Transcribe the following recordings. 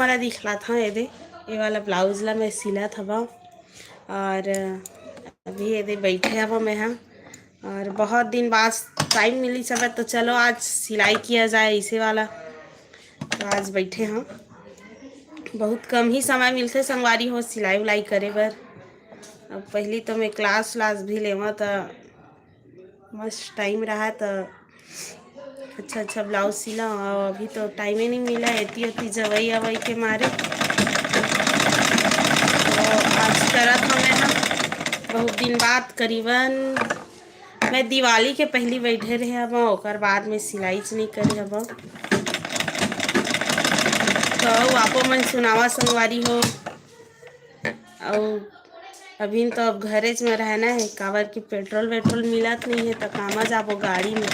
तुम्हारा दिखला था ये वाला ब्लाउज ला मैं सिला था और अभी ये बैठे हवा मैं हम और बहुत दिन बाद टाइम मिली सब तो चलो आज सिलाई किया जाए इसे वाला। तो आज बैठे हम बहुत कम ही समय मिलते संगवारी हो सिलाई उलाई करे बर। अब पहली तो मैं क्लास व्लास भी लेवा तो मस्त टाइम रहा तो अच्छा अच्छा ब्लाउज सिला और अभी तो टाइम ही नहीं मिला एती उती जवई अवई के मारे। तो आज करा था मैं हम बहुत दिन बाद करीबन मैं दिवाली के पहली बैठे रहे अब और बाद में सिलाई नहीं करे अब। तो आपो मन सुनावा संगवारी हो और अभी तो अब घरेज में रहना है काबर की पेट्रोल वेट्रोल मिलत नहीं है तो कामा जाबो गाड़ी में।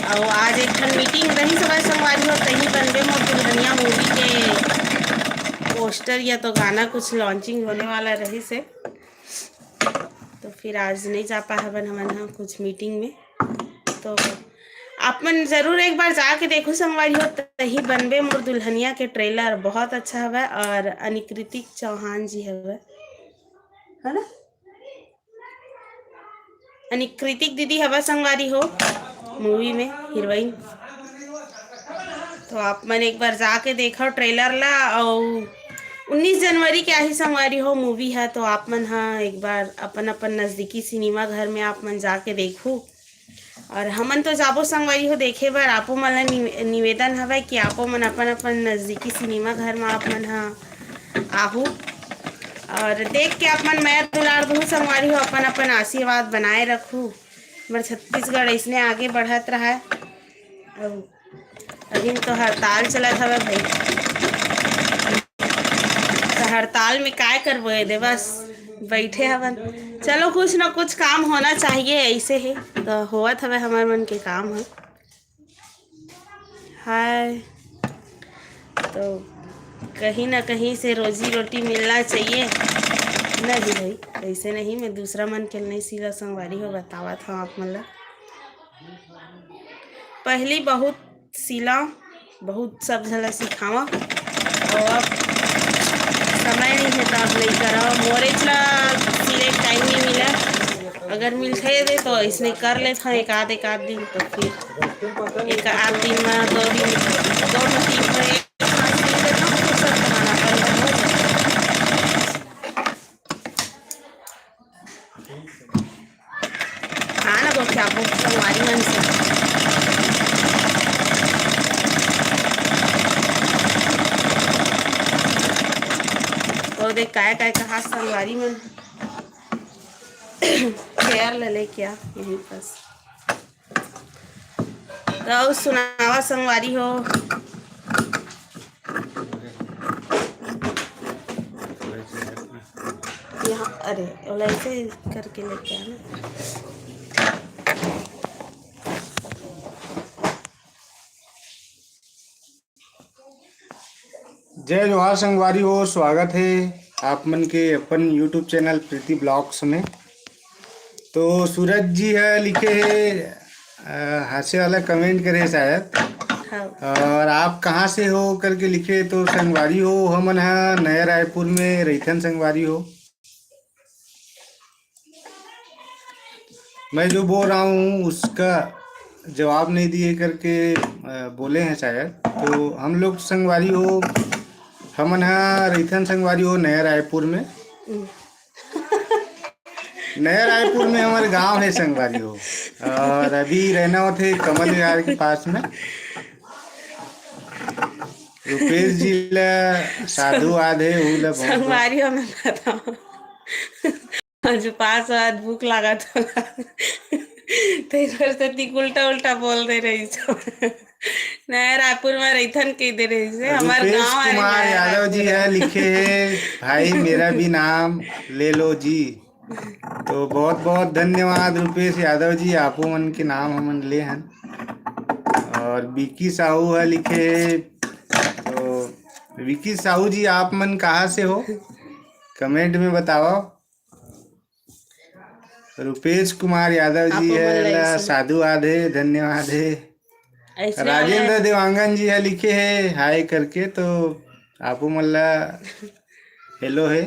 और आज एक मीटिंग रही सब संगवारी हो तही बनबे मोर दुल्हनिया मूवी के पोस्टर या तो गाना कुछ लॉन्चिंग होने वाला रही से तो फिर आज नहीं जा पा हवन हमन कुछ मीटिंग में। तो आप मन जरूर एक बार जाके देखो संगवारी हो तही बनबे मोर दुल्हनिया के ट्रेलर बहुत अच्छा हवा और अनिकृतिक चौहान जी हवा है ना अनिकृतिक दीदी हवा संगवारी हो मूवी में हीरोइन। तो आप मन एक बार जाके देखो ट्रेलर ला और 19 जनवरी के ही संगवारी हो मूवी है तो आप मन हाँ एक बार अपन अपन नज़दीकी सिनेमा घर में आप मन जाके देखो। और हमन तो जाबो संगवारी हो देखे बर आपो मन ला निवेदन हवे कि आपो मन अपन अपन नज़दीकी सिनेमा घर में आप मन हाँ आहू और देख के आप मन मैं दुलार दू संगवारी हो अपन अपन आशीर्वाद बनाए रखू बर छत्तीसगढ़ ऐसने आगे बढ़त रहा। अभी तो हड़ताल चलत हवे भाई तो हड़ताल में काय करबो दे बस बैठे हवन। चलो कुछ ना कुछ काम होना चाहिए ऐसे है तो होवत हवे हमार मन के काम है हाय। तो कहीं ना कहीं से रोजी रोटी मिलना चाहिए नहीं भाई ऐसे नहीं मैं दूसरा मन के नहीं सिला संगवारी हो बतावा था आप मतलब पहली बहुत सिला बहुत सब झला सिखावा और अब समय नहीं है तो अब नहीं करा मोरे ला सिले टाइम नहीं मिला अगर मिलते दे तो इसने कर ले था एक आध दिन तो फिर एक आध दिन में 2 दिन 2 तीन में हाँ ना बोल आपको संगवारी मन से तो देख काय काय कहा संगवारी में शेयर ले क्या यही बस। तो सुनावा संगवारी हो यहाँ अरे ऐसे करके लेके आना। जय जोहार संगवारी हो स्वागत है आप मन के अपन यूट्यूब चैनल प्रीति ब्लॉग्स में। तो सूरज जी है लिखे है हास्य वाला कमेंट करे शायद हाँ। और आप कहाँ से हो करके लिखे तो संगवारी हो हमन है नया रायपुर में रईथन संगवारी हो। मैं जो बोल रहा हूँ उसका जवाब नहीं दिए करके बोले हैं शायद। तो हम लोग संगवारी हो हमन है रईथन संगवारी हो नया रायपुर में नया रायपुर में हमारे गांव है संगवारी हो और अभी रहना होते कमल विहार के पास में। रुपेश जी ला साधु आधे संगवारी हो मैं बताऊँ आज 5 बाद भूख लगा था तो उल्टा उल्टा बोल दे रही नया रायपुर में रईथन कह दे रही से हमारे रुपेश गाँव कुमार यादव जी है लिखे है भाई मेरा भी नाम ले लो जी। तो बहुत बहुत धन्यवाद रुपेश यादव जी आपो मन के नाम हमन ले हैं। और विकी साहू है लिखे तो विकी साहू जी आप मन कहाँ से हो कमेंट में बताओ। रुपेश कुमार यादव जी है साधु आधे धन्यवाद है। राजेंद्र देवांगन जी है लिखे है हाय करके। तो आपू मल्ला हेलो है।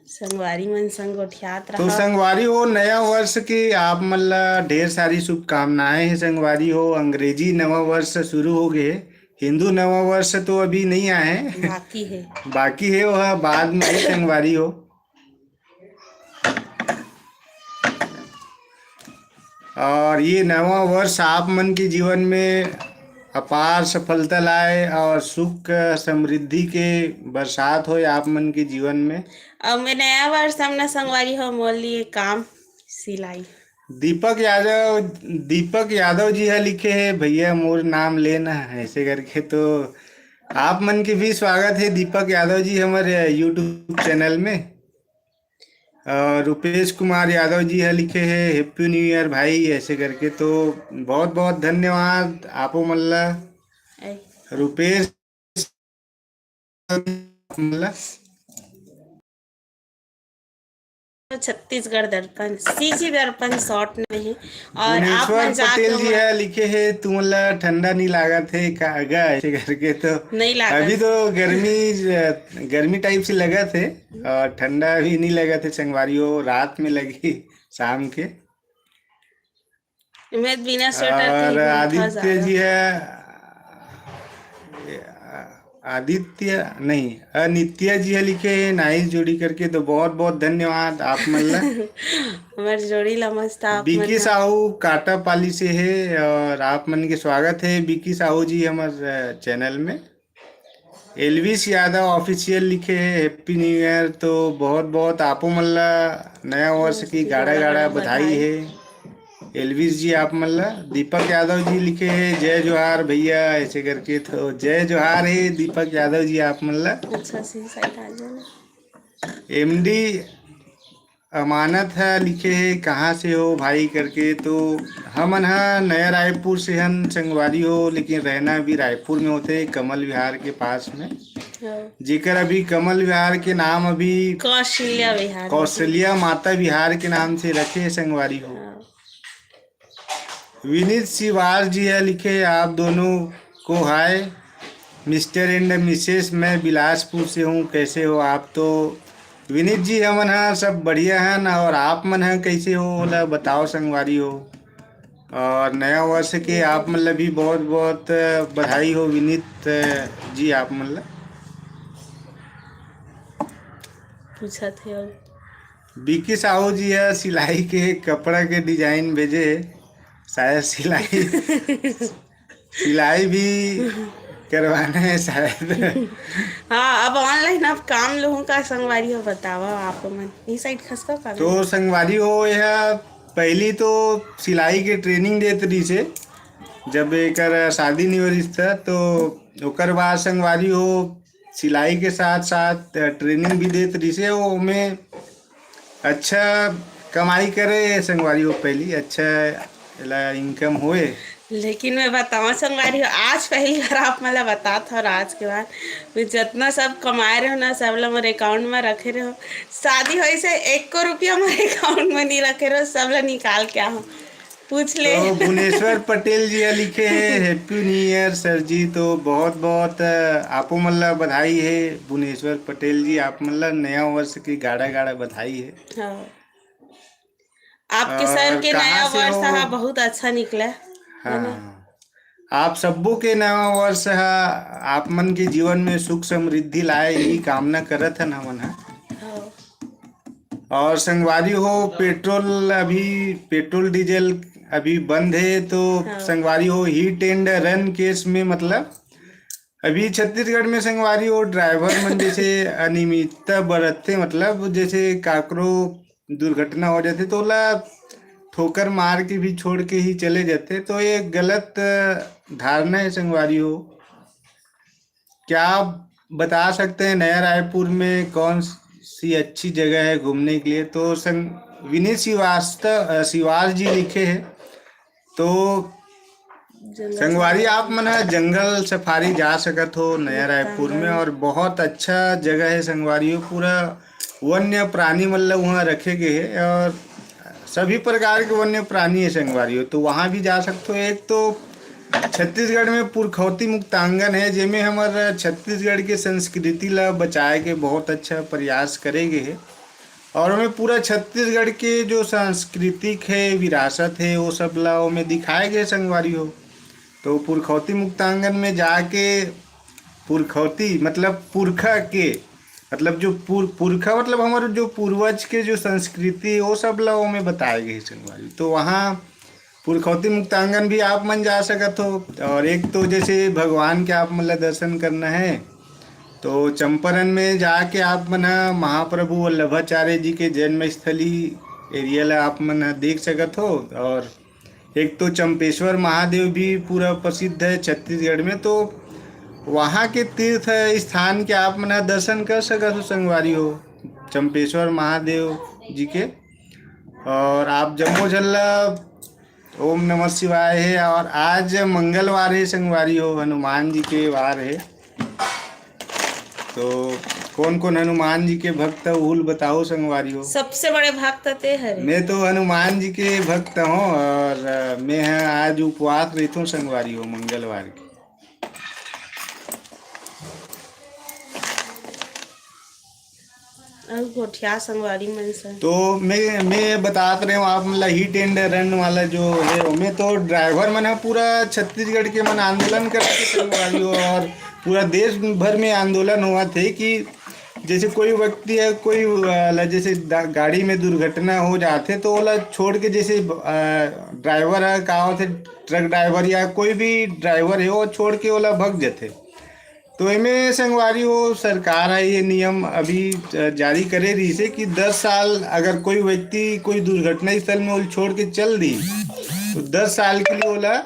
संगवारी मन संग गोठियात तो रहा। संगवारी हो, नया वर्ष की आप मल्ला ढेर सारी शुभकामनाएं हैं। संगवारी हो, अंग्रेजी नवा वर्ष शुरू हो गए। हिंदू नवा वर्ष तो अभी नहीं आए हैं। बाकी है। बाकी है वह बाद में ही संगवारी हो। और ये नवा वर्ष आप मन के जीवन में अपार सफलता लाए और सुख समृद्धि के बरसात हो आप मन के जीवन में। अब मैं नया वर्ष हमने संगवारी हो मोल लिए काम सिलाई। दीपक यादव जी है लिखे है, भैया मोर नाम लेना है ऐसे करके। तो आप मन के भी स्वागत है दीपक यादव जी हमारे यूट्यूब चैनल में। और रुपेश कुमार यादव जी है लिखे है, हैप्पी न्यू ईयर भाई ऐसे करके। तो बहुत बहुत धन्यवाद आपो मल्ला ऐ, रुपेश मल्ला। तो छत्तीसगढ़ दर्पण सीजी दर्पण शॉर्ट में है। और आप भुवनेश्वर मन जाके पटेल जी है लिखे है, तुमला ठंडा नहीं लागा थे कागा ऐसे करके। तो नहीं लागा। अभी तो गर्मी टाइप से लगा थे और ठंडा भी नहीं लगा थे। संगवारियों रात में लगी शाम के। मैं बिना स्वेटर के और ही घूमता आदित्य जा जी है, आदित्य नहीं अनित्य जी है लिखे है नाइस जोड़ी करके। तो बहुत बहुत धन्यवाद आप मल्ला। हमारी जोड़ी ला मस्त आप मन बिकी हा। साहू काटा पाली से है और आप मन के स्वागत है बिकी साहू जी हमारे चैनल में। एलविस यादव ऑफिशियल लिखे है हैप्पी न्यू ईयर। तो बहुत बहुत आपो मल्ला नया वर्ष की गाड़ा गाड़ा बधाई है। एलविस जी आप मल्ला। दीपक यादव जी लिखे है जय जोहार भैया ऐसे करके। तो जय जोहार है दीपक यादव जी आप मल्ला। अच्छा से साइड आ जाना। एमडी अमानत है लिखे है कहाँ से हो भाई करके। तो हमन हा नया रायपुर से हन संगवारी हो, लेकिन रहना भी रायपुर में होते कमल विहार के पास में। हाँ। जेकर अभी कमल विहार के नाम अभी कौशल्या विहार। कौशल्या माता विहार के नाम से रखे संगवारी हो। हाँ। विनीत शिवार जी है लिखे आप दोनों को हाय मिस्टर एंड मिसेस, मैं बिलासपुर से हूँ कैसे हो आप। तो विनीत जी हमन हाँ सब बढ़िया हैं। और आप मन हैं कैसे हो बोला बताओ संगवारी हो। और नया वर्ष के आप मतलब भी बहुत बहुत बधाई हो विनीत जी आप मतलब। पूछा थे और बिकी साहू जी है सिलाई के कपड़ा के डिजाइन भेजे शायद सिलाई भी करवाना है शायद। हाँ अब ऑनलाइन अब काम लोगों का संगवारी हो बतावा आप मन ये साइड खसका का। तो संगवारी हो यह पहली तो सिलाई के ट्रेनिंग देत रही से जब एक शादी नहीं हो रही था। तो ओकर बाद संगवारी हो सिलाई के साथ साथ ट्रेनिंग भी देत रही से। वो में अच्छा कमाई करे संगवारी हो पहली अच्छा इनकम होए। लेकिन मैं बताऊँ संगवारी हो आज पहली बार आप मला बता था। और आज के बाद मैं जितना सब कमाए रहे हो ना सब ला मोरे अकाउंट में रखे रहो। शादी हो से 1 रुपया मेरे अकाउंट में नहीं रखे रहो सब ला निकाल के आओ पूछ ले। तो भुवनेश्वर पटेल जी लिखे हैं हैप्पी न्यू ईयर सर जी। तो बहुत बहुत आपो मल्ला बधाई है भुवनेश्वर पटेल जी आप मल्ला नया वर्ष की गाड़ा गाड़ा बधाई है। हाँ। आपके सर और के कहाँ नया से वर्ष हो? हा बहुत अच्छा निकला है ना। हाँ आप सबों के नया वर्ष है आप मन के जीवन में सुख समृद्धि लाए यही कामना करत है हमन है। हाँ। और संगवारी हो पेट्रोल डीजल अभी बंद है। तो हाँ। संगवारी हो हिट एंड रन केस में मतलब अभी छत्तीसगढ़ में संगवारी हो ड्राइवर मन जैसे अनियमितता बरतते मतलब जैसे काकरो दुर्घटना हो जाती तो ला ठोकर मार के भी छोड़ के ही चले जाते। तो ये गलत धारणा है संगवारी हो। क्या आप बता सकते हैं नया रायपुर में कौन सी अच्छी जगह है घूमने के लिए। तो विनीत शिवार जी लिखे हैं। तो संगवारी आप मन जंगल सफारी जा सकत हो नया रायपुर में। और बहुत अच्छा जगह है संगवारी हो पूरा वन्य प्राणी मतलब वहाँ रखे गए हैं और सभी प्रकार के वन्य प्राणी है संगवारी हो। तो वहाँ भी जा सकते हो। एक तो छत्तीसगढ़ में पुरखौती मुक्तांगन है, जेमे हमार छत्तीसगढ़ के संस्कृति ला बचाए के बहुत अच्छा प्रयास करेगे है। और हमें पूरा छत्तीसगढ़ के जो सांस्कृतिक है, विरासत है, वो सब ला में दिखाए गए संगवारी हो। तो पुरखौती मुक्तांगन में जाके पुरखौती मतलब पुरखा के मतलब जो पुरखा मतलब हमारे जो पूर्वज के जो संस्कृति है वो सब ला में बताए गए संगवारी। तो वहाँ पुरखौती मुक्तांगन भी आप मन जा सकत हो। और एक तो जैसे भगवान के आप मन ला दर्शन करना है तो चंपारण में जाके आप मन महाप्रभु वल्लभाचार्य जी के जन्मस्थली एरिया ला आप मन देख सकत हो। और एक तो चंपेश्वर महादेव भी पूरा प्रसिद्ध है छत्तीसगढ़ में, तो वहाँ के तीर्थ स्थान के आप मन दर्शन कर सकत हो संगवारी हो, चंपेश्वर महादेव जी के। और आप जम्मू झल्ला ओम नमः शिवाय है। और आज मंगलवार है संगवारी हो, हनुमान जी के वार है। तो कौन कौन हनुमान जी के भक्त उल बताओ संगवारी हो। सबसे बड़े भक्त ते हरे। मैं तो हनुमान जी के भक्त हूँ और मैं आज उपवास रहता हूँ संगवारी हो मंगलवार के। और गोठिया संगवारी मन से तो मैं बतात रहे हूँ आप मतलब हिट एंड रन वाला जो है उसमें तो ड्राइवर मन है पूरा छत्तीसगढ़ के मन आंदोलन करके संगवारी हो। और पूरा देश भर में आंदोलन हुआ थे कि जैसे कोई व्यक्ति है कोई जैसे गाड़ी में दुर्घटना हो जाते तो ओला छोड़ के जैसे ड्राइवर है का होते ट्रक ड्राइवर या कोई भी ड्राइवर है वो छोड़ के ओला भग जाते। तो इनमें संगवारी हो सरकार है ये नियम अभी जारी करे रही से कि 10 साल अगर कोई व्यक्ति कोई दुर्घटना स्थल में वो छोड़ के चल दी तो 10 साल के लिए ओला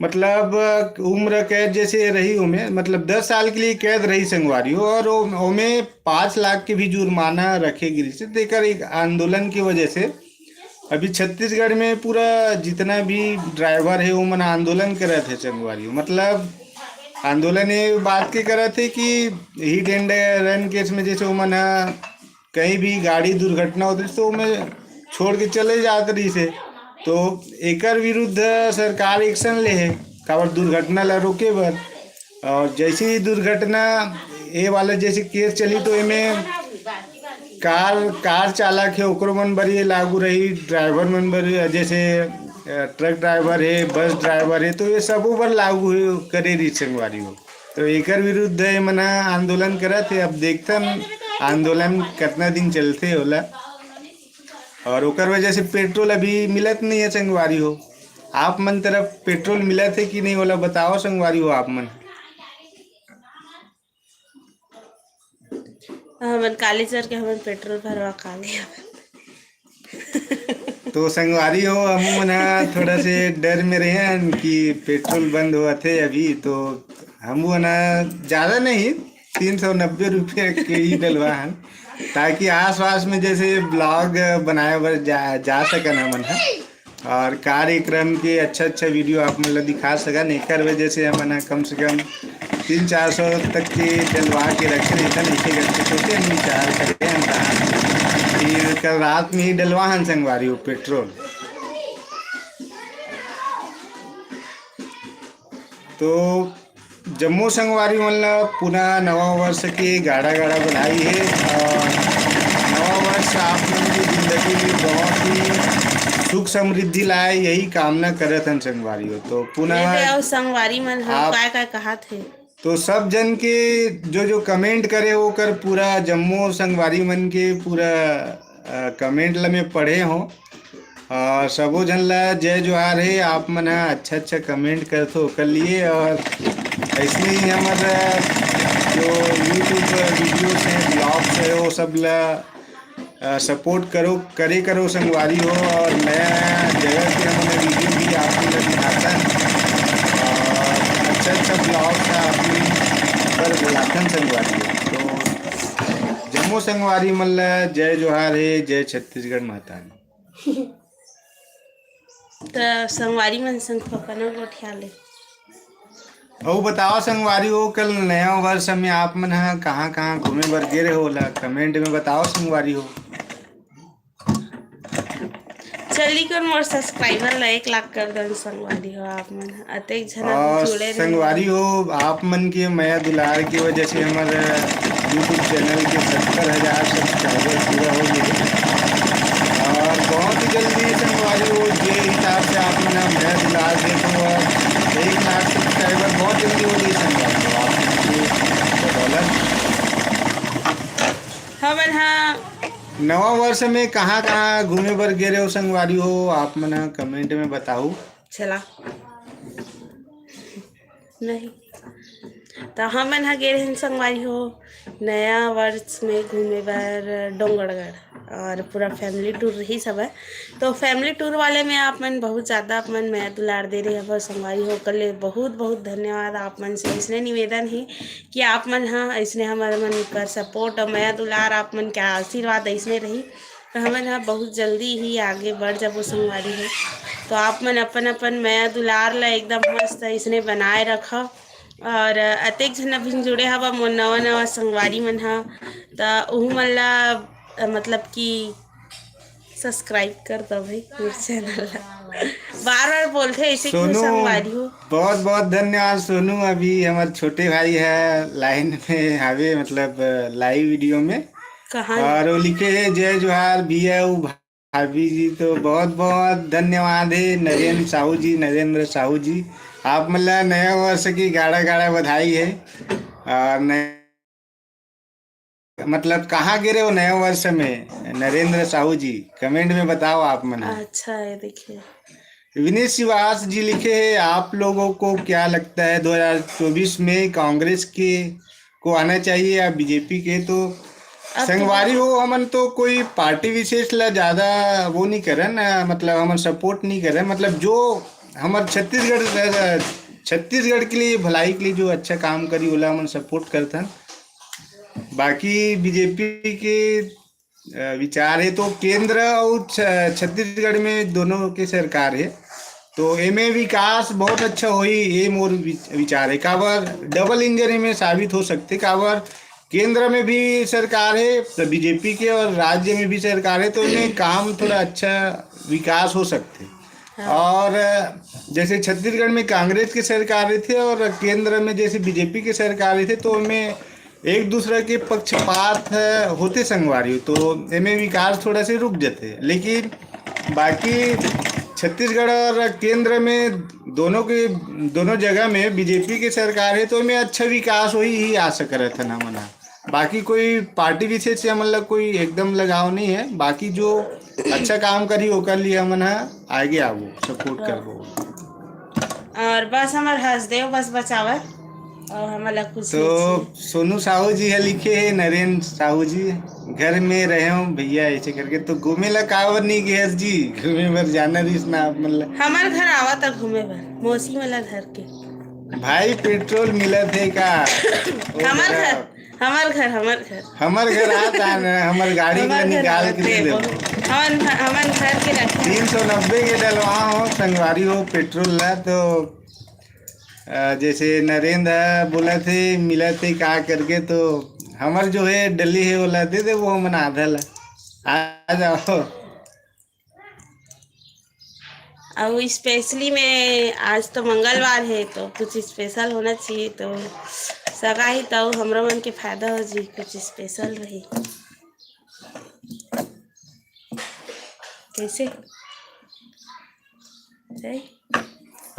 मतलब उम्र कैद जैसे रही उमें मतलब 10 साल के लिए कैद रही संगवारी हो। और उमें 5 लाख के भी जुर्माना रखेगी से देकर एक आंदोलन की वजह से अभी छत्तीसगढ़ में पूरा जितना भी ड्राइवर है वो मन आंदोलन कर रहे थे संगवारी हो। मतलब आंदोलन ये बात के कर रहे थे कि हिट एंड रन केस में जैसे वो मन कहीं भी गाड़ी दुर्घटना होती तो मैं छोड़ के चले जाते रही से। तो एकर विरुद्ध सरकार एक्शन ले है काबर दुर्घटना ला रोके बर। और जैसे ही दुर्घटना ये वाला जैसे केस चली तो इनमें कार चालक है ओकरो मन बर ये लागू रही, ड्राइवर मन बर जैसे ट्रक ड्राइवर है बस ड्राइवर है तो ये सबों पर लागू करे रही संगवारी हो। तो एकर विरुद्ध मना आंदोलन करा थे। अब देखते हम आंदोलन कितना दिन चलते होला। और ओकर वजह से पेट्रोल अभी मिलत नहीं है संगवारी हो। आप मन तरफ पेट्रोल मिलत है कि नहीं होला बताओ संगवारी हो आप मन। हमन कालीचर के हमन पेट्रोल भरवा खा गया। तो संगवारी हो हम मन थोड़ा से डर में रहे हैं कि पेट्रोल बंद हुआ थे अभी। तो हम ना ज़्यादा नहीं 390 रुपये के ही डलवा हैं ताकि आस पास में जैसे ब्लॉग बनाए बर जा सकन हमन है। और कार्यक्रम के अच्छा वीडियो आप मतलब दिखा सकन। एक वजह से हमन कम से कम 300-400 तक के डलवा के रखे रहता नहीं करके सोचे हम विचार करें फिर कल रात में ही डलवा हन संगवारी हो पेट्रोल। तो जम्मू संगवारी मतलब पुनः नवा वर्ष के गाढ़ा बधाई है। और नवा वर्ष आप लोगों की जिंदगी में बहुत ही सुख समृद्धि लाए यही कामना करत हन संगवारी हो। तो पुनः संगवारी मन हम काय कहा थे तो सब जन के जो कमेंट करे वो कर पूरा जम्मू संगवारी मन के पूरा कमेंट ला में पढ़े हो। और सबो जन ला जय जोहार है। आप मन अच्छा कमेंट कर तो कर लिए। और ऐसे ही हमारा जो यूट्यूब वीडियोस हैं ब्लॉग्स है वो सब ला सपोर्ट करो संगवारी हो। और नया जगह के हमारे वीडियो भी आप लोग दिखाता है और अच्छा ब्लॉग का अपनी पर बुलाथन संगवारी हो। तो जम्मू संगवारी मल्ला जय जोहार है, जय छत्तीसगढ़ माता। तो संगवारी मन संग फकना गोठिया ले और बताओ संगवारी हो कल नया वर्ष में आप मन कहाँ घूमे बर गे रहे होला कमेंट में बताओ संगवारी हो। जल्दी कर मोर सब्सक्राइबर ला 1 लाख कर दन संगवारी हो आप मन अतेक झना और जुड़े रहे। संगवारी हो आप मन के माया दुलार की वजह से हमारे यूट्यूब चैनल के 70,000 सब्सक्राइबर पूरा हो गए और बहुत ही जल्दी संगवारी हो जे हिसाब से आप मन माया दुलार दे तो 1 लाख सब्सक्राइबर बहुत जल्दी हो गई संगवारी हो आपकी बदौलत। हमन हा नवा वर्ष में कहाँ कहाँ घूमे बर गे रहे हो संगवारी हो आप मन कमेंट में बताओ। चला नहीं तो हमन हा गे रहे संगवारी हो नया वर्ष में घूमे बर डोंगरगढ़ और पूरा फैमिली टूर रही सब है। तो फैमिली टूर वाले में आप मन बहुत ज़्यादा आप मन मैं दुलार दे रहे हैं संगवारी हो कर ले बहुत बहुत धन्यवाद आप मन से। इसने निवेदन है कि आप मन हाँ इसने हमारे मन कर सपोर्ट और मैं दुलार आप मन क्या आशीर्वाद ऐसने रही तो हमें हाँ बहुत जल्दी ही आगे बढ़ जब संगवारी हो। तो आप मन अपन अपन मैं दुलार ला एकदम मस्त इसने बनाए रखा और अतेक झन अभी जुड़े हवा मोर नवा नवा संगवारी मन हा तो उहू मन ला मतलब कि सब्सक्राइब कर दो भाई मेरे चैनल ला। बार बार बोलते ऐसे क्यों सोनू संगवारी हो। बहुत बहुत धन्यवाद सोनू। अभी हमारे छोटे भाई है लाइन में आवे मतलब लाइव वीडियो में कहाँ और वो लिखे है जय जोहार भैया भाभी जी तो बहुत बहुत धन्यवाद है नरेंद्र साहू जी नरेंद्र साहू जी आप मतलब नया वर्ष की गाढ़ा गाढ़ा बधाई है। और मतलब कहाँ गिरे हो नए वर्ष में नरेंद्र साहू जी कमेंट में बताओ आप मन। अच्छा है देखिए विनेश श्रीवास जी लिखे हैं आप लोगों को क्या लगता है 2024 में कांग्रेस के को आना चाहिए या बीजेपी के। तो अब संगवारी हो हमन तो कोई पार्टी विशेष ला ज्यादा वो नहीं करन मतलब हमन सपोर्ट नहीं करें मतलब जो हमार छत्तीसगढ़ के लिए भलाई के लिए जो अच्छा काम करी ओला हमन सपोर्ट करथन। बाकी बीजेपी के विचार है तो केंद्र और छत्तीसगढ़ में दोनों के सरकार है तो एमे विकास बहुत अच्छा होई ये मोर विचार है। काबर डबल इंजन में साबित हो सकते काबर केंद्र में भी सरकार है तो बीजेपी के और राज्य में भी सरकार है तो इनमें काम थोड़ा अच्छा विकास हो सकते। और जैसे छत्तीसगढ़ में कांग्रेस की सरकार थे और केंद्र में जैसे बीजेपी की सरकार थे तो उनमें एक दूसरे के पक्षपात होते संगवारी तो इनमें विकास थोड़ा से रुक जाते। लेकिन बाकी छत्तीसगढ़ और केंद्र में दोनों जगह में बीजेपी की सरकार है तो इनमें अच्छा विकास ही आ सक रहा था ना मना। बाकी कोई पार्टी विशेष से मतलब कोई एकदम लगाव नहीं है बाकी जो अच्छा काम करी वो कर लिया मन आगे आवो सपोर्ट करबो। और बस हमार हंसदेव बस बचावर और हमारा कुछ तो सोनू साहू जी है लिखे है नरेंद्र साहू जी घर में रहे हो भैया ऐसे करके तो घूमे ला कावर नहीं गए जी घूमे बर जाना रही ना मतलब हमार घर आवा था घूमे बर मौसी वाला घर के भाई पेट्रोल मिला थे का हमार घर आता हमार गाड़ी में निकाल के दे हमार घर के रखे 390 के डलवा हो संगवारी हो पेट्रोल ला तो जैसे नरेंद्र बोला थे मिला थे का करके तो हमार जो है डली है वो ला दे दे वो मन आधा ला आ जाओ। और स्पेशली में आज तो मंगलवार है तो कुछ स्पेशल होना चाहिए तो सगा ही तो हमरा मन के फायदा हो जी कुछ स्पेशल रही कैसे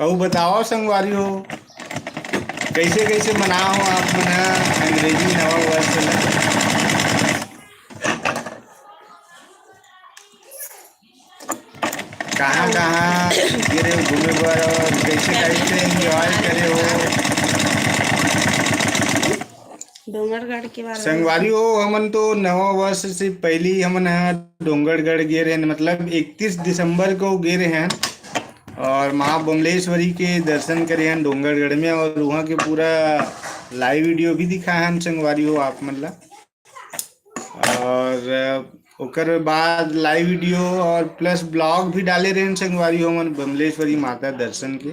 और बताओ संगवारी हो कैसे कैसे मनाओ आप मना अंग्रेजी नवा वर्ष कहाँ कहाँ गिरे हो घूमे पर और कैसे कैसे एंजॉय करे हो डोंगरगढ़ के बारे में संगवारी हो हमन तो नवा वर्ष से पहले ही हमन डोंगरगढ़ गए रहे मतलब 31 दिसंबर को गए रहे हैं और माँ बमलेश्वरी के दर्शन करे हैं डोंगरगढ़ में और वहाँ के पूरा लाइव वीडियो भी दिखाए हैं संगवारी हो आप मतलब। और ओकर बाद लाइव वीडियो और प्लस ब्लॉग भी डाले रहे हैं संगवारी हो मन बमलेश्वरी माता दर्शन के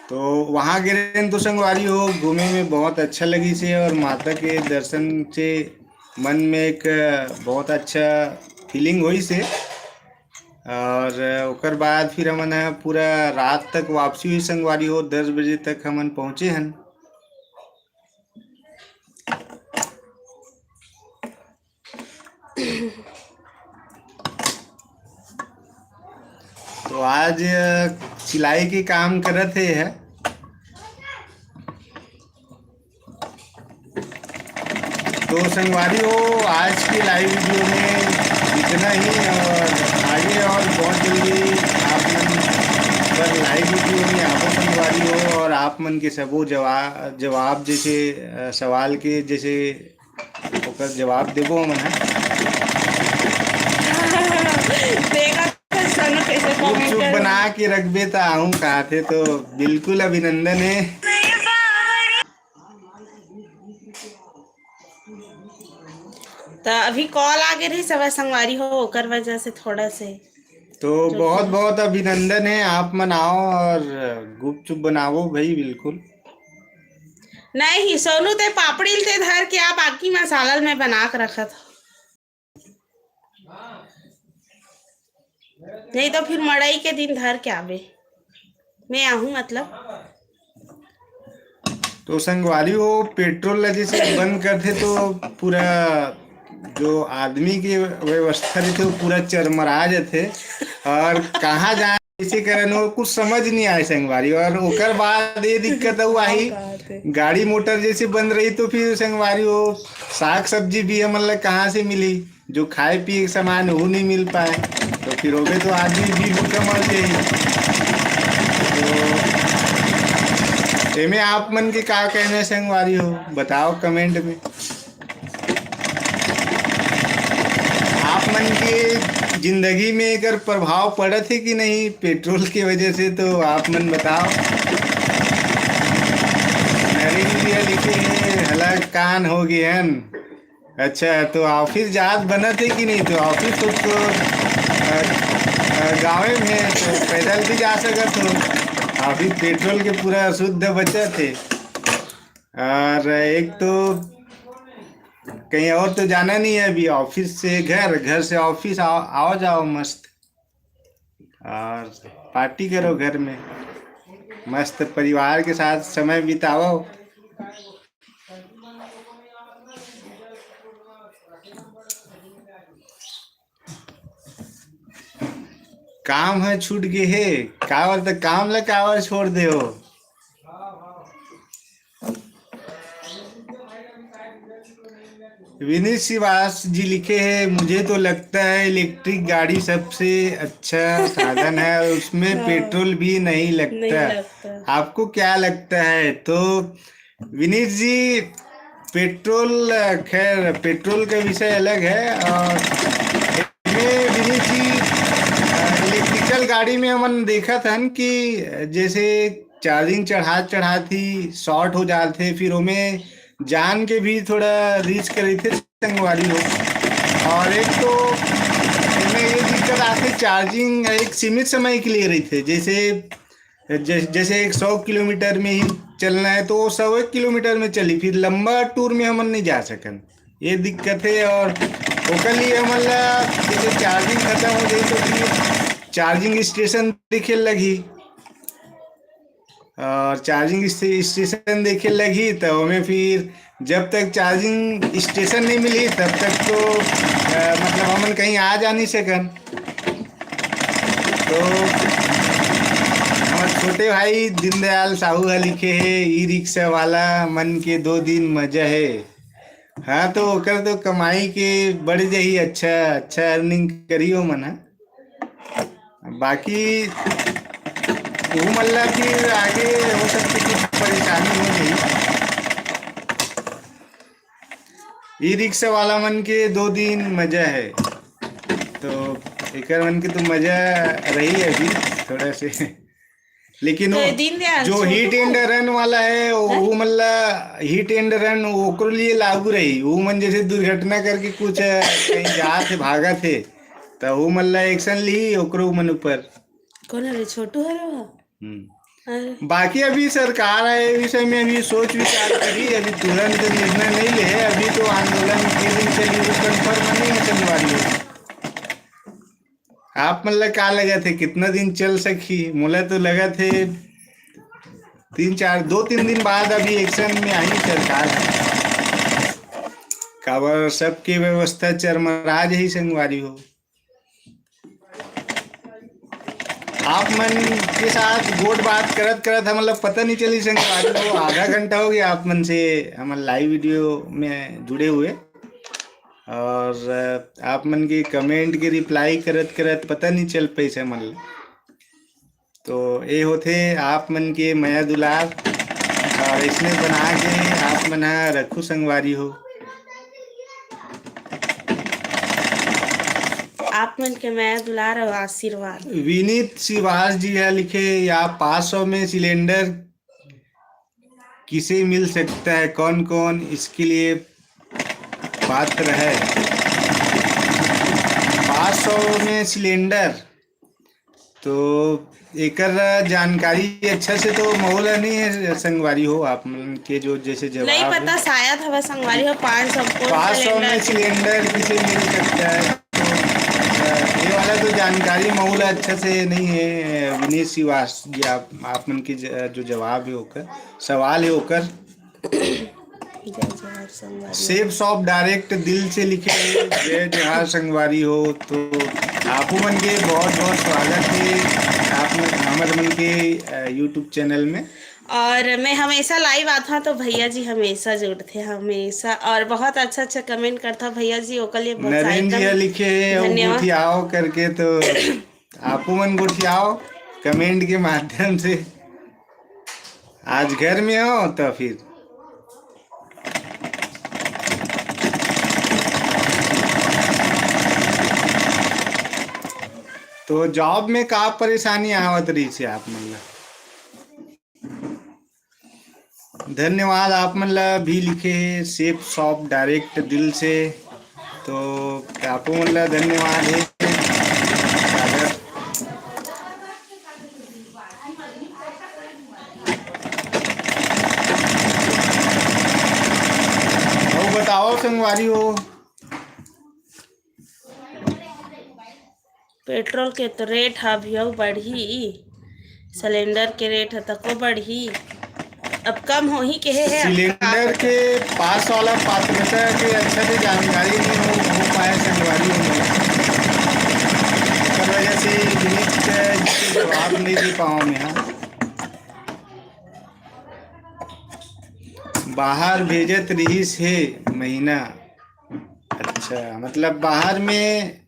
तो वहाँ गए तो संगवारी हो घूमे में बहुत अच्छा लगी से और माता के दर्शन से मन में एक बहुत अच्छा फीलिंग हुई से और ओकर बाद फिर हमन पूरा रात तक वापसी हुई संगवारी हो, 10 बजे तक हमन पहुँचे हन। तो आज सिलाई के काम करत है। तो संगवारी हो, आज की लाइव वीडियो में इतना ही, और आगे और बहुत जल्दी आप मन पर लाइव वीडियो में आपो संगवारी हो, और आप मन के सबो जवाब जैसे सवाल के जैसे ओकर जवाब देबो हमन है। देखा तो सोनू कैसे चुप कमेंट चुप कर बना के रखबे तो आहू कहते, तो बिल्कुल अभिनंदन है। तो अभी कॉल आ गए रही सब संगवारी हो, ओकर वजह से थोड़ा से तो बहुत बहुत अभिनंदन है, आप मन आओ और गुपचुप बनाओ भाई, बिल्कुल। नहीं सोनू ते पापड़ी ते धर के आप बाकी मसाला में बना के रखा था, नहीं तो फिर मड़ई के दिन धर के आवे मैं आहूँ मतलब। तो संगवारी हो, पेट्रोल ला जैसे बंद करते तो पूरा जो आदमी की व्यवस्था रहते वो पूरा चरमरा जाते, और कहाँ जाए इसी कारण वो कुछ समझ नहीं आए संगवारी। और ओकर बाद ये दिक्कत हुआ ही, गाड़ी मोटर जैसे बंद रही तो फिर संगवारी हो साग सब्जी भी मतलब कहाँ से मिली, जो खाए पिए के सामान वो नहीं मिल पाए, तो फिर हो गए तो आदमी भी भूखा मर जाए। तो एमे आप मन के का कहना संगवारी हो, बताओ कमेंट में। आप मन के जिंदगी में अगर प्रभाव पड़त है कि नहीं पेट्रोल की वजह से, तो आप मन बताओ। नरेंद्र लिखे हैं हलक कान हो गए हन। अच्छा, तो ऑफिस जात बनत है कि नहीं? तो ऑफिस तो गाँव में है, तो पैदल भी जा सकत हो। अभी पेट्रोल के पूरा शुद्ध बचत है, और एक तो कहीं और तो जाना नहीं है अभी, ऑफिस से घर, घर से ऑफिस आओ जाओ मस्त, और पार्टी करो घर में, मस्त परिवार के साथ समय बिताओ। काम है छूट गए है कावर, तो काम ला कावर छोड़ दे हो। विनीत श्रीवास जी लिखे हैं, मुझे तो लगता है इलेक्ट्रिक गाड़ी सबसे अच्छा साधन है, और उसमें पेट्रोल भी नहीं लगता। आपको क्या लगता है? तो विनीत जी, पेट्रोल खैर पेट्रोल का विषय अलग है, और विनीत जी इलेक्ट्रिकल गाड़ी में हमन देखा था कि जैसे चार्जिंग चढ़ा थी शॉर्ट हो जाते, फिर हमें जान के भी थोड़ा रिस्क रही थे संगवारी हो। और एक तो इसमें ये दिक्कत आती, चार्जिंग एक सीमित समय के लिए रही थे, जैसे 100 किलोमीटर में ही चलना है तो वो 100 किलोमीटर में चली, फिर लंबा टूर में हमन नहीं जा सकन, ये दिक्कत है। और ओकर लिए हमन जैसे चार्जिंग खत्म हो गई तो फिर चार्जिंग स्टेशन देखे लगी, और चार्जिंग स्टेशन देखे लगी तो हमें फिर जब तक चार्जिंग स्टेशन नहीं मिली तब तक तो मतलब हमन कहीं आ जा नहीं सकन। तो हमारे छोटे भाई दीनदयाल साहू लिखे है, ई रिक्शा वाला मन के 2 दिन मजा है। हाँ, तो ओकर तो कमाई के बढ़ जाही, अच्छा अच्छा अर्निंग करियो मन है। बाकी वो मल्ला फिर आगे हो सकती कुछ परेशानी हो गई। ई रिक्शा वाला मन के 2 दिन मजा है, तो एक मन के तो मजा रही है अभी थोड़ा से, लेकिन तो वो जो हिट एंड रन वाला है वो मतलब हिट एंड रन ओकरो लिए लागू रही। वो मन जैसे दुर्घटना करके कुछ कहीं जा थे भागा थे तो वो मतलब एक्शन ली ओकरो मन ऊपर। कौन है छोटू है वो? बाकी अभी सरकार है विषय में अभी सोच विचार करी, अभी तुरंत निर्णय नहीं ले, अभी तो आंदोलन के दिन चली कंफर्म नहीं है चलने वाली है। आप मतलब का लगा थे कितना दिन चल सकी? मुझे तो लगा थे 2-3 दिन बाद अभी एक्शन में आई सरकार। काबर सबके व्यवस्था चरमराज ही संगवारी हो। आप मन के साथ गोट बात करत करत हम मतलब पता नहीं चली संगवारी हो, आधा घंटा हो गया आप मन से हम लाइव वीडियो में जुड़े हुए। और आप मन के कमेंट के रिप्लाई करत करत पता नहीं चल पैसे मन ला। तो ये होते आप मन के माया दुलार, और इसने बना के आप मन हा रखू संगवारी हो। आप मन के मैं दुलार और आशीर्वाद। विनीत श्रीवास जी है लिखे, या 500 में सिलेंडर किसे मिल सकता है, कौन कौन इसके लिए पात्र है? 500 में सिलेंडर तो एकर जानकारी अच्छा से तो माहौल नहीं है संगवारी हो। आप मन के जो जैसे नहीं जवाब पता, शायद हवा संगवारी हो 500 को 500 में सिलेंडर किसे मिल सकता है, तो ये वाला तो जानकारी माहौल अच्छा से नहीं है। विनीत श्रीवास जी आप मन के जो जवाब है ओकर सवाल है ओकर जय जोहार संगवारी हो। सेफ शॉप डायरेक्ट दिल से लिखे जय जोहार संगवारी हो। तो आप मन के बहुत बहुत स्वागत है आप हमारे मन के यूट्यूब चैनल में। और मैं हमेशा लाइव आता तो भैया जी हमेशा जुड़ते हमेशा, और बहुत अच्छा अच्छा कमेंट करता भैया जी, ओकर लिए बहुत सा नरेंद्र जी एकदम लिखे है और धन्यवाद। गुठियाओ करके, तो आपो मन गुठियाओ कमेंट के माध्यम से। आज घर में हो तो फिर तो जॉब में का परेशानी आवत रही से आप मन ला? धन्यवाद आप मन ला भी लिखे है सेफ शॉप डायरेक्ट दिल से। तो आपो मन ला धन्यवाद है सागर। और बताओ संगवारी हो। पेट्रोल के तो रेट अभी बढ़ी, सिलेंडर के रेट है तको बढ़ी, अब कम हो ही के है अब का सिलेंडर पता। के पास वाला पात्रता के अच्छा से जानकारी नहीं हो पाए संगवारी हो। इस वजह से विनीत जी के जवाब नहीं दे पाऊँ मैं। हाँ, बाहर भेजत रहीस है महीना। अच्छा, मतलब बाहर में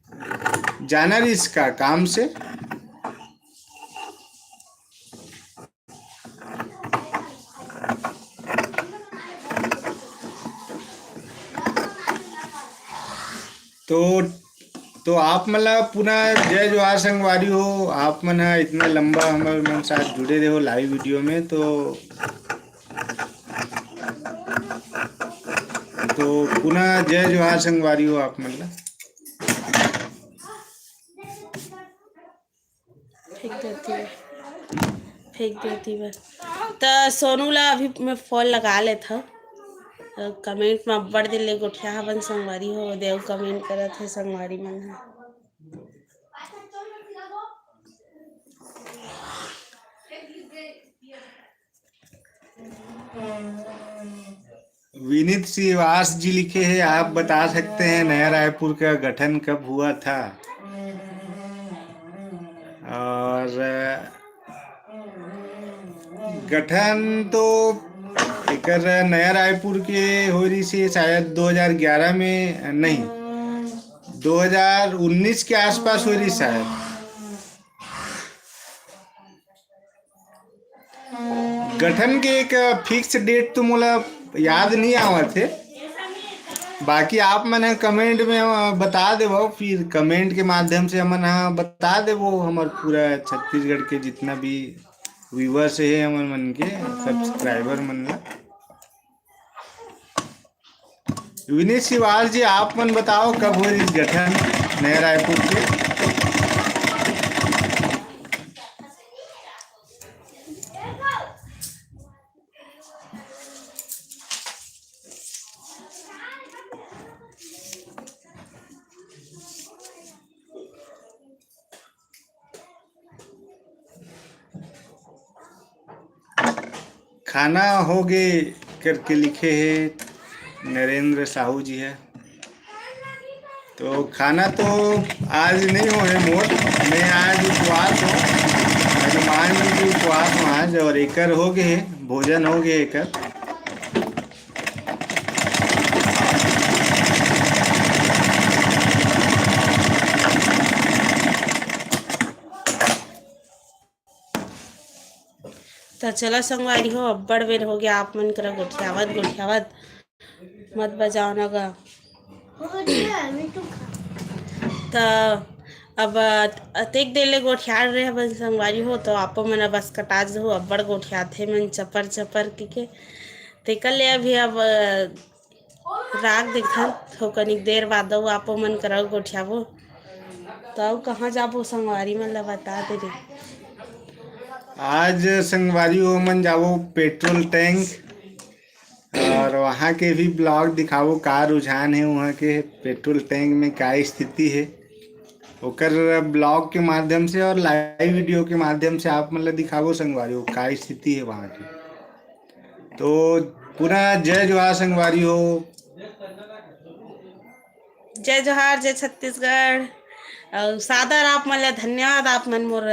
जाना रहीस का काम से? तो तो आप मतलब पुनः जय जोहार संगवारी हो। आप मन इतना लंबा हमारे मन साथ जुड़े रहे हो लाइव वीडियो में, तो पुनः जय जोहार संगवारी हो आप मन ला। फेंक देती मैं तो सोनू ला अभी मैं फोन लगा लेता। कमेंट में अब्बड़ दिल ले गोठिया हवन संगवारी हो देव कमेंट करत है संगवारी मन हा। विनीत श्रीवास जी लिखे हैं, आप बता सकते हैं नया रायपुर का गठन कब हुआ था? और गठन तो एकर नया रायपुर के हो रही से शायद 2011 में नहीं 2019 के आसपास हो रही शायद। गठन के एक फिक्स डेट तो मुला याद नहीं आवत है। बाकी आप मन कमेंट में बता देवो, फिर कमेंट के माध्यम से हमन बता देवो हमार पूरा छत्तीसगढ़ के जितना भी व्यूवर्स है हमन मन के सब्सक्राइबर मन ला। विनीत श्रीवास जी आप मन बताओ कब हो रही गठन नया रायपुर के? खाना हो गए करके लिखे हैं नरेंद्र साहू जी है। तो खाना तो आज नहीं हो है मोर, मैं आज उपवास हूँ, हनुमान जी की उपवास हूँ आज, और एकर हो गए भोजन हो गए एकर। तो चलो संगवारी हो, अब्बड़ बेर हो गया आप मन करा गोठियावत गोठियावत, मत बजाओ ना गा। तो अब अतेक देर ले गोठियार रहे हवन संगवारी हो, तो आपो मन बस कटाज हो, अब्बड़ गोठियाथे मन चपर चपर के तेकर ले अभी अब राग देखन तो कनिक देर बाद आपो मन करा गोठियाबो। तो अब कहाँ जाबो संगवारी मन ला बता दे रे। आज संगवारी हो मन जावो पेट्रोल टैंक, और वहाँ के भी ब्लॉग दिखावो का रुझान है वहाँ के पेट्रोल टैंक में क्या स्थिति है, ओकर ब्लॉग के माध्यम से और लाइव वीडियो के माध्यम से आप मतलब दिखावो संगवारी हो का स्थिति है वहाँ की। तो पूरा जय जोहार संगवारी हो। जय जोहार, जय छत्तीसगढ़। और सादर आप मन ला धन्यवाद, आप मन मोर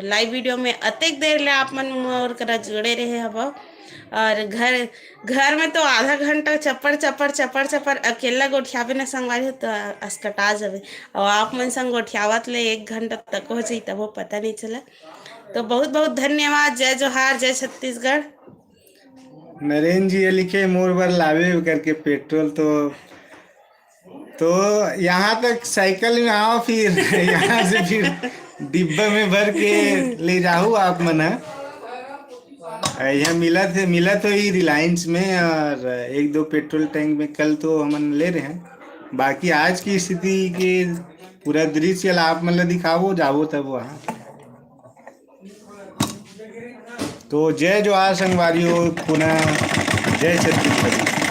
लाइव वीडियो में अतेक देर ले आप मन मोर करा जुड़े रहे हव। और घर में तो आधा घंटा चप्पड़ चप्पड़ चप्पड़ चप्पड़ अकेला गोठियाबे न संगवारी हो तो अस्कटा जावे, और आप मन संग गोठियावत ले 1 घंटा तक हो जाई तब वो पता नहीं चला। तो बहुत बहुत धन्यवाद, जय जोहार, जय छत्तीसगढ़। नरेंद्र जी ये लिखे मोर बर लावे करके पेट्रोल, तो यहाँ तक साइकिल में आओ, फिर यहाँ से फिर डिब्बा में भर के ले जाओ आप मन। यहाँ मिला तो ही रिलायंस में, और 1-2 पेट्रोल टैंक में कल तो हम ले रहे हैं। बाकी आज की स्थिति के पूरा दृश्य आप मतलब दिखावो जावो तब वहाँ। तो जय जोहार संगवारी हो, पुनः जय छत्तीसगढ़।